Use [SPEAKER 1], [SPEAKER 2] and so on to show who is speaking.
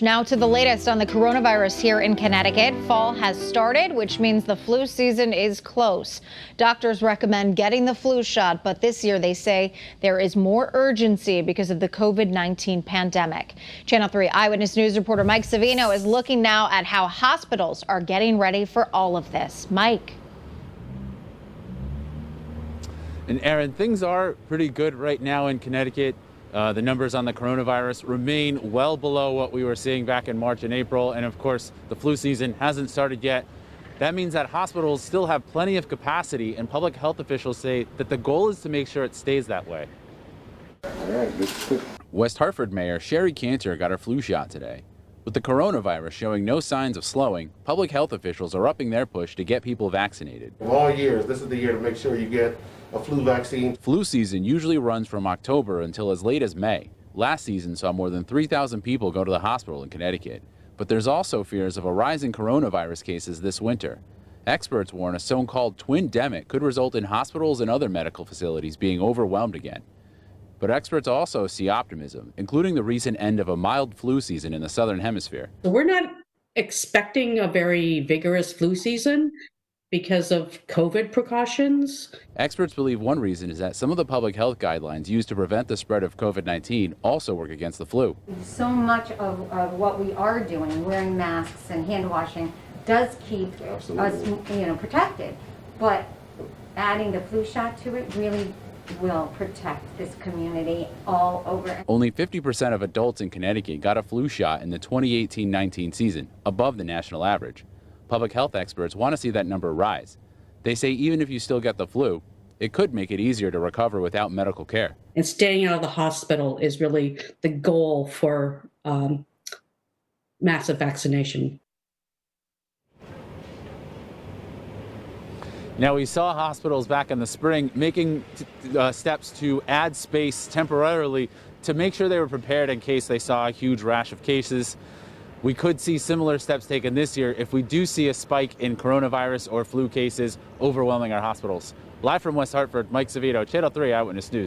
[SPEAKER 1] Now to the latest on the coronavirus here in Connecticut. Fall has started, which means the flu season is close. Doctors recommend getting the flu shot, but this year they say there is more urgency because of the COVID-19 pandemic. Channel 3 Eyewitness News reporter Mike Savino is looking now at how hospitals are getting ready for all of this. Mike.
[SPEAKER 2] And Aaron, things are pretty good right now in Connecticut. The numbers on the coronavirus remain well below what we were seeing back in March and April. And of course, the flu season hasn't started yet. That means that hospitals still have plenty of capacity, and public health officials say that the goal is to make sure it stays that way. West Hartford Mayor Sherry Cantor got her flu shot today. With the coronavirus showing no signs of slowing, public health officials are upping their push to get people vaccinated.
[SPEAKER 3] All years, this is the year to make sure you get a flu vaccine.
[SPEAKER 2] Flu season usually runs from October until as late as May. Last season saw more than 3,000 people go to the hospital in Connecticut. But there's also fears of a rise in coronavirus cases this winter. Experts warn a so-called twin-demic could result in hospitals and other medical facilities being overwhelmed again. But experts also see optimism, including the recent end of a mild flu season in the southern hemisphere.
[SPEAKER 4] We're not expecting a very vigorous flu season because of COVID precautions.
[SPEAKER 2] Experts believe one reason is that some of the public health guidelines used to prevent the spread of COVID-19 also work against the flu.
[SPEAKER 5] So much of what we are doing, wearing masks and hand washing, does keep us, protected. But adding the flu shot to it really will protect this community all over.
[SPEAKER 2] Only 50% of adults in Connecticut got a flu shot in the 2018-19 season, above the national average. Public health experts want to see that number rise. They say even if you still get the flu, it could make it easier to recover without medical care.
[SPEAKER 4] And staying out of the hospital is really the goal for massive vaccination.
[SPEAKER 2] Now, we saw hospitals back in the spring making steps to add space temporarily to make sure they were prepared in case they saw a huge rash of cases. We could see similar steps taken this year if we do see a spike in coronavirus or flu cases overwhelming our hospitals. Live from West Hartford, Mike Savino, Channel 3 Eyewitness News.